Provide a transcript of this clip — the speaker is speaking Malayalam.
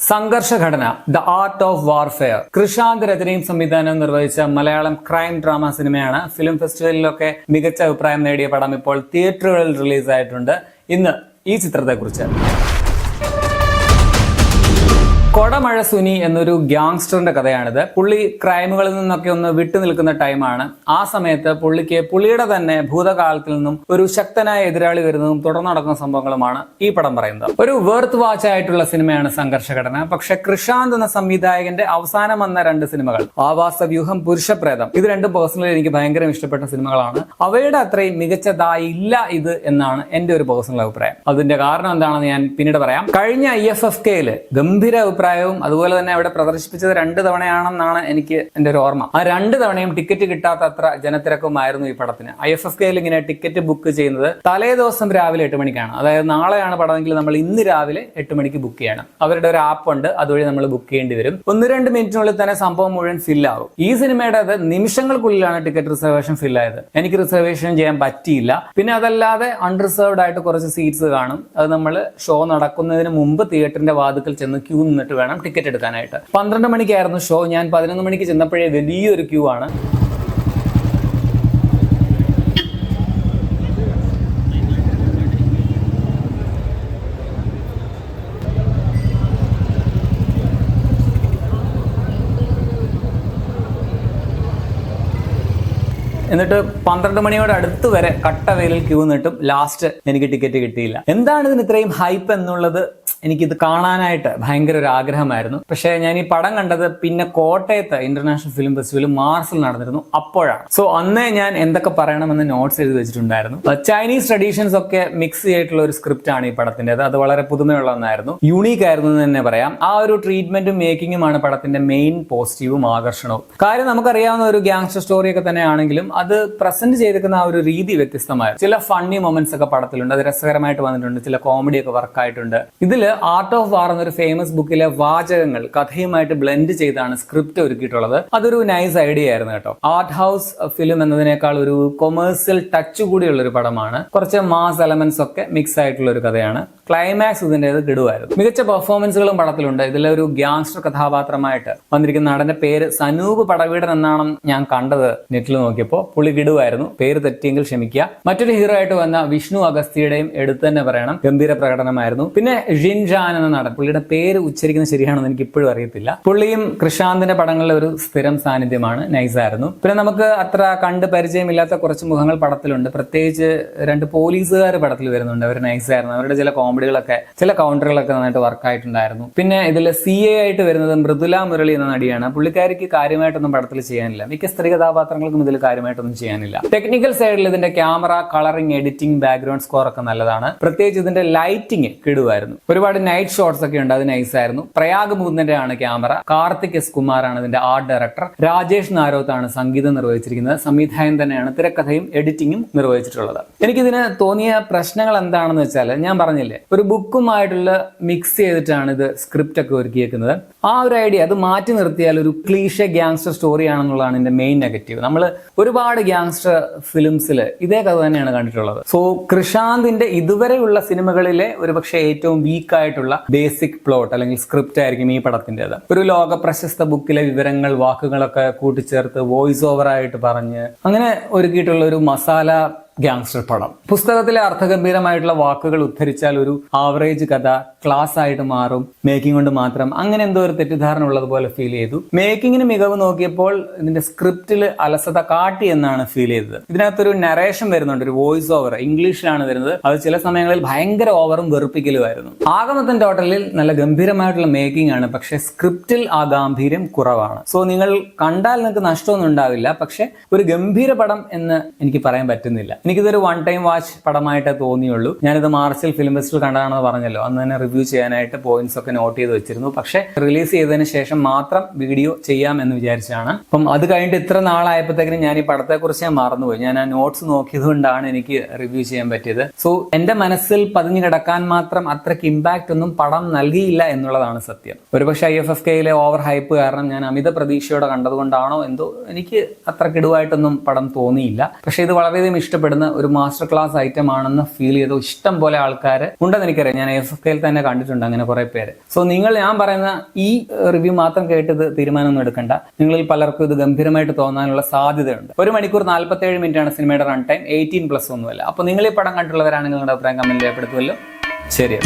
സംഘർഷഘടന the art of warfare Krishand രചനയും സംവിധാനവും നിർവഹിച്ച മലയാളം ക്രൈം ഡ്രാമ സിനിമയാണ്. ഫിലിം ഫെസ്റ്റിവലിലൊക്കെ മികച്ച അഭിപ്രായം നേടിയ പടം ഇപ്പോൾ തിയേറ്ററുകളിൽ റിലീസായിട്ടുണ്ട്. ഇന്ന് ഈ ചിത്രത്തെക്കുറിച്ച്. കൊടമഴ സുനി എന്നൊരു ഗ്യാങ്സ്റ്ററിന്റെ കഥയാണിത്. പുള്ളി ക്രൈമുകളിൽ നിന്നൊക്കെ ഒന്ന് വിട്ടു നിൽക്കുന്ന ടൈമാണ്. ആ സമയത്ത് പുള്ളിക്ക് പുള്ളിയുടെ തന്നെ ഭൂതകാലത്തിൽ നിന്നും ഒരു ശക്തനായ എതിരാളി വരുന്നതും തുടർന്ന് നടക്കുന്ന സംഭവങ്ങളുമാണ് ഈ പടം പറയുന്നത്. ഒരു വേർത്ത് വാച്ച് ആയിട്ടുള്ള സിനിമയാണ് സംഘർഷഘടന. പക്ഷെ കൃഷാന്ത് എന്ന സംവിധായകന്റെ അവസാനം വന്ന 2 സിനിമകൾ ആവാസവ്യൂഹം, പുരുഷപ്രേതം, ഇത് രണ്ടും പേഴ്സണലി എനിക്ക് ഭയങ്കര ഇഷ്ടപ്പെട്ട സിനിമകളാണ്. അവയുടെ അത്രയും മികച്ചതായില്ല ഇത് എന്നാണ് എന്റെ ഒരു പേഴ്സണൽ അഭിപ്രായം. അതിന്റെ കാരണം എന്താണെന്ന് ഞാൻ പിന്നീട് പറയാം. കഴിഞ്ഞ IFFK ഗംഭീര അഭിപ്രായവും അതുപോലെ തന്നെ അവിടെ പ്രദർശിപ്പിച്ചത് 2 തവണയാണെന്നാണ് എനിക്ക് എന്റെ ഒരു ഓർമ്മ. ആ 2 തവണയും ടിക്കറ്റ് കിട്ടാത്ത അത്ര ജനത്തിരക്കുമായിരുന്നു ഈ പടത്തിന്. IFFK ഇങ്ങനെ ടിക്കറ്റ് ബുക്ക് ചെയ്യുന്നത് തലേ ദിവസം രാവിലെ 8 മണിക്കാണ്. അതായത് നാളെയാണ് പടമെങ്കിൽ നമ്മൾ ഇന്ന് രാവിലെ 8 മണിക്ക് ബുക്ക് ചെയ്യണം. അവരുടെ ഒരു ആപ്പ് ഉണ്ട്, അതുവഴി നമ്മൾ ബുക്ക് ചെയ്യേണ്ടി വരും. 1-2 മിനിറ്റിനുള്ളിൽ തന്നെ സംഭവം മുഴുവൻ ഫില്ലാവും. ഈ സിനിമയുടെ അത് നിമിഷങ്ങൾക്കുള്ളിലാണ് ടിക്കറ്റ് റിസർവേഷൻ ഫില്ലായത്. എനിക്ക് റിസർവേഷൻ ചെയ്യാൻ പറ്റിയില്ല. പിന്നെ അതല്ലാതെ അൺറിസർവ്ഡ് ആയിട്ട് കുറച്ച് സീറ്റ്സ് കാണും. അത് നമ്മൾ ഷോ നടക്കുന്നതിന് മുമ്പ് തിയേറ്ററിന്റെ വാതിക്കൽ ചെന്ന് ക്യൂ നിന്നിട്ട് വേണം ടിക്കറ്റ് എടുക്കാനായിട്ട്. 12 മണിക്കായിരുന്നു ഷോ. ഞാൻ 11 മണിക്ക് ചെന്നപ്പോഴേ വലിയൊരു ക്യൂ ആണ്. എന്നിട്ട് 12 മണിയോട് അടുത്ത് വരെ കട്ട വെയിലിൽ ക്യൂ നിന്നിട്ടും ലാസ്റ്റ് എനിക്ക് ടിക്കറ്റ് കിട്ടിയില്ല. എന്താണ് ഇതിന് ഇത്രയും ഹൈപ്പ് എന്നുള്ളത് എനിക്കിത് കാണാനായിട്ട് ഭയങ്കര ഒരു ആഗ്രഹമായിരുന്നു. പക്ഷെ ഞാൻ ഈ പടം കണ്ടത് പിന്നെ കോട്ടയത്ത് ഇന്റർനാഷണൽ ഫിലിം ഫെസ്റ്റിവൽ മാർസിൽ നടന്നിരുന്നു. അപ്പോഴാണ്. സോ അന്നേ ഞാൻ എന്തൊക്കെ പറയണമെന്ന് നോട്ട്സ് എഴുതി വെച്ചിട്ടുണ്ടായിരുന്നു. ചൈനീസ് ട്രഡീഷൻസ് ഒക്കെ മിക്സ് ചെയ്തിട്ടുള്ള ഒരു സ്ക്രിപ്റ്റ് ആണ് ഈ പടത്തിൻ്റെത്. അത് വളരെ പുതുമയുള്ള ഒന്നായിരുന്നു. യൂണീക്ക് ആയിരുന്നു എന്ന് തന്നെ പറയാം. ആ ഒരു ട്രീറ്റ്മെന്റും മേക്കിങ്ങുമാണ് പടത്തിന്റെ മെയിൻ പോസിറ്റീവും ആകർഷണവും. കാര്യം നമുക്കറിയാവുന്ന ഒരു ഗ്യാങ്സ്റ്റർ സ്റ്റോറി ഒക്കെ തന്നെയാണെങ്കിലും അത് പ്രസന്റ് ചെയ്തിരിക്കുന്ന ആ ഒരു രീതി വ്യത്യസ്തമായിരുന്നു. ചില ഫണ്ണി മൊമെന്റ്സ് ഒക്കെ പടത്തിലുണ്ട്. അത് രസകരമായിട്ട് വന്നിട്ടുണ്ട്. ചില കോമഡി ഒക്കെ വർക്കായിട്ടുണ്ട്. ഇതിൽ ആർട്ട് ഓഫ് വാർ എന്നൊരു ഫേമസ് ബുക്കിലെ വാചകങ്ങൾ കഥയുമായിട്ട് ബ്ലെൻഡ് ചെയ്താണ് സ്ക്രിപ്റ്റ് ഒരുക്കിയിട്ടുള്ളത്. അതൊരു നൈസ് ഐഡിയ ആയിരുന്നു കേട്ടോ. ആർട്ട് ഹൗസ് ഫിലിം എന്നതിനേക്കാൾ ഒരു കൊമേഴ്സ്യൽ ടച്ച് കൂടിയുള്ള ഒരു പടമാണ്. കുറച്ച് മാസ് എലമെന്റ്സ് ഒക്കെ മിക്സ് ആയിട്ടുള്ള ഒരു കഥയാണ്. ക്ലൈമാക്സ് ഇതിൻ്റെത് കിടുവായിരുന്നു. മികച്ച പെർഫോമൻസുകളും പടത്തിലുണ്ട്. ഇതിലൊരു ഗ്യാങ്സ്റ്റർ കഥാപാത്രമായിട്ട് വന്നിരിക്കുന്ന നടന്റെ പേര് സനൂപ് പടവീടൻ എന്നാണ് ഞാൻ കണ്ടത് നെറ്റിൽ നോക്കിയപ്പോൾ. പുള്ളി കിടുവായിരുന്നു. പേര് തെറ്റിയെങ്കിൽ ക്ഷമിക്കുക. മറ്റൊരു ഹീറോ ആയിട്ട് വന്ന വിഷ്ണു അഗസ്തിയുടെയും എടുത്തു തന്നെ പറയണം, ഗംഭീര പ്രകടനമായിരുന്നു. പിന്നെ ജിൻജാൻ എന്ന നടൻ, പുള്ളിയുടെ പേര് ഉച്ചരിക്കുന്നത് ശരിയാണെന്ന് എനിക്ക് ഇപ്പോഴും അറിയത്തില്ല. പുള്ളിയും കൃഷാന്തിന്റെ പടങ്ങളിലെ ഒരു സ്ഥിരം സാന്നിധ്യമാണ്. നൈസായിരുന്നു. പിന്നെ നമുക്ക് അത്ര കണ്ട് പരിചയമില്ലാത്ത കുറച്ച് മുഖങ്ങൾ പടത്തിലുണ്ട്. പ്രത്യേകിച്ച് 2 പോലീസുകാർ പടത്തിൽ വരുന്നുണ്ട്. അവർ നൈസായിരുന്നു. അവരുടെ ചില കോമഡികളൊക്കെ, ചില കൗണ്ടറുകളൊക്കെ നന്നായിട്ട് വർക്കായിട്ടുണ്ടായിരുന്നു. പിന്നെ ഇതിൽ CA ആയിട്ട് വരുന്നത് മൃദുല മുരളി എന്ന നടിയാണ്. പുള്ളിക്കാരിക്ക് കാര്യമായിട്ടൊന്നും പടത്തിൽ ചെയ്യാനില്ല. മിക്ക സ്ത്രീ കഥാപാത്രങ്ങൾക്കും ഇതിൽ കാര്യമായിട്ടൊന്നും ചെയ്യാനില്ല. ടെക്നിക്കൽ സൈഡിൽ ഇതിന്റെ camera, colouring, editing, background score ഒക്കെ നല്ലതാണ്. പ്രത്യേകിച്ച് ഇതിന്റെ ലൈറ്റിംഗ് കിടുവായിരുന്നു. ഒരുപാട് നൈറ്റ് ഷോട്ട്സ് ഒക്കെ ഉണ്ട്. അത് നൈസായിരുന്നു. പ്രയാഗ് മുകുന്ദന്റെ ആണ് ക്യാമറ. കാർത്തിക് S കുമാറാണ് ഇതിന്റെ ആർട്ട് ഡയറക്ടർ. രാജേഷ് നാരോത്താണ് സംഗീതം നിർവഹിച്ചിരിക്കുന്നത്. സംവിധായകൻ തന്നെയാണ് തിരക്കഥയും എഡിറ്റിംഗും നിർവഹിച്ചിട്ടുള്ളത്. എനിക്കിതിന് തോന്നിയ പ്രശ്നങ്ങൾ എന്താണെന്ന് വെച്ചാൽ, ഞാൻ പറഞ്ഞില്ലേ, ഒരു ബുക്കുമായിട്ടുള്ള മിക്സ് ചെയ്തിട്ടാണ് ഇത് സ്ക്രിപ്റ്റ് ഒക്കെ ഒരുക്കിയേക്കുന്നത്. ആ ഒരു ഐഡിയ അത് മാറ്റി നിർത്തിയാൽ ഒരു ക്ലീഷേ ഗ്യാങ്സ്റ്റർ സ്റ്റോറി ആണെന്നുള്ളതാണ് ഇതിന്റെ മെയിൻ നെഗറ്റീവ്. നമ്മൾ ഒരുപാട് ഗ്യാങ്സ്റ്റർ ഫിലിംസിൽ ഇതേ കഥ തന്നെയാണ് കണ്ടിട്ടുള്ളത്. സോ കൃഷാന്തിന്റെ ഇതുവരെയുള്ള സിനിമകളിലെ ഒരുപക്ഷെ ഏറ്റവും വീക്കായിട്ടുള്ള ബേസിക് പ്ലോട്ട് അല്ലെങ്കിൽ സ്ക്രിപ്റ്റ് ആയിരിക്കും ഈ പടത്തിൻ്റെത്. ഒരു ലോക പ്രശസ്ത ബുക്കിലെ വിവരങ്ങൾ, വാക്കുകളൊക്കെ കൂട്ടിച്ചേർത്ത് വോയിസ് ഓവർ ആയിട്ട് പറഞ്ഞ് അങ്ങനെ ഒരുക്കിയിട്ടുള്ള ഒരു മസാല ഗ്യാങ്സ്റ്റർ പടം. പുസ്തകത്തിലെ അർത്ഥഗംഭീരമായിട്ടുള്ള വാക്കുകൾ ഉദ്ധരിച്ചാൽ ഒരു ആവറേജ് കഥ ക്ലാസ് ആയിട്ട് മാറും മേക്കിംഗ് കൊണ്ട് മാത്രം. അങ്ങനെ എന്തോ ഒരു തെറ്റിദ്ധാരണ ഉള്ളതുപോലെ ഫീൽ ചെയ്തു. മേക്കിങ്ങിന് മികവ് നോക്കിയപ്പോൾ ഇതിന്റെ സ്ക്രിപ്റ്റിൽ അലസത കാട്ടി എന്നാണ് ഫീൽ ചെയ്തത്. ഇതിനകത്തൊരു നരേഷൻ വരുന്നുണ്ട്, ഒരു വോയിസ് ഓവർ ഇംഗ്ലീഷിലാണ് വരുന്നത്. അത് ചില സമയങ്ങളിൽ ഭയങ്കര ഓവറും വെറുപ്പിക്കലുമായിരുന്നു. ആകമൊത്തം ടോട്ടലിൽ നല്ല ഗംഭീരമായിട്ടുള്ള മേക്കിംഗ് ആണ്. പക്ഷെ സ്ക്രിപ്റ്റിൽ ആ ഗാംഭീര്യം കുറവാണ്. സോ നിങ്ങൾ കണ്ടാൽ നിങ്ങൾക്ക് നഷ്ടമൊന്നും ഉണ്ടാവില്ല. പക്ഷെ ഒരു ഗംഭീര പടം എന്ന് എനിക്ക് പറയാൻ പറ്റുന്നില്ല. എനിക്കിതൊരു 1 ടൈം വാച്ച് പടമായിട്ടേ തോന്നിയുള്ളൂ. ഞാനിത് മാർച്ചിൽ ഫിലിം ഫെസ്റ്റിവൽ കണ്ടതാണെന്ന് പറഞ്ഞല്ലോ. അന്ന് തന്നെ റിവ്യൂ ചെയ്യാനായിട്ട് പോയിന്റ്സ് ഒക്കെ നോട്ട് ചെയ്ത് വെച്ചിരുന്നു. പക്ഷെ റിലീസ് ചെയ്തതിന് ശേഷം മാത്രം വീഡിയോ ചെയ്യാം എന്ന് വിചാരിച്ചാണ്. അപ്പം അത് കഴിഞ്ഞിട്ട് ഇത്ര നാളായപ്പോഴത്തേക്കിനും ഞാൻ ഈ പടത്തെക്കുറിച്ച് ഞാൻ മറന്നുപോയി. ഞാൻ ആ നോട്ട്സ് നോക്കിയത് കൊണ്ടാണ് എനിക്ക് റിവ്യൂ ചെയ്യാൻ പറ്റിയത്. സോ എന്റെ മനസ്സിൽ പതിഞ്ഞു കിടക്കാൻ മാത്രം അത്രയ്ക്ക് ഇമ്പാക്ട് ഒന്നും പടം നൽകിയില്ല എന്നുള്ളതാണ് സത്യം. ഒരുപക്ഷെ IFFK ഓവർ ഹൈപ്പ് കാരണം ഞാൻ അമിത പ്രതീക്ഷയോടെ കണ്ടതുകൊണ്ടാണോ എന്തോ എനിക്ക് അത്ര കിടുവായിട്ടൊന്നും പടം തോന്നിയില്ല. പക്ഷെ ഇത് വളരെയധികം ഇഷ്ടപ്പെടുന്നു. ഇഷ്ടപ്പെടുന്ന ഒരു മാസ്റ്റർ ക്ലാസ് ഐറ്റം ആണെന്ന് ഫീൽ ചെയ്ത ഇഷ്ടം പോലെ ആൾക്കാർ ഉണ്ടെന്ന് എനിക്കറിയാം. ഞാൻ AFKയിൽ തന്നെ കണ്ടിട്ടുണ്ട് അങ്ങനെ കുറെ പേര്. സോ നിങ്ങൾ ഞാൻ പറയുന്ന ഈ റിവ്യൂ മാത്രം കേട്ട് ഇത് തീരുമാനമൊന്നും എടുക്കണ്ട. നിങ്ങളിൽ പലർക്കും ഇത് ഗംഭീരമായിട്ട് തോന്നാനുള്ള സാധ്യതയുണ്ട്. 1 മണിക്കൂർ 47 മിനിറ്റ് ആണ് സിനിമയുടെ റൺ ടൈം. 18+ ഒന്നുമല്ല. അപ്പോൾ നിങ്ങൾ ഈ പടം കണ്ടുള്ളവരാണെങ്കിൽ നിങ്ങളുടെ അഭിപ്രായം കമന്റിൽ രേഖപ്പെടുത്തുമല്ലോ. ശരി.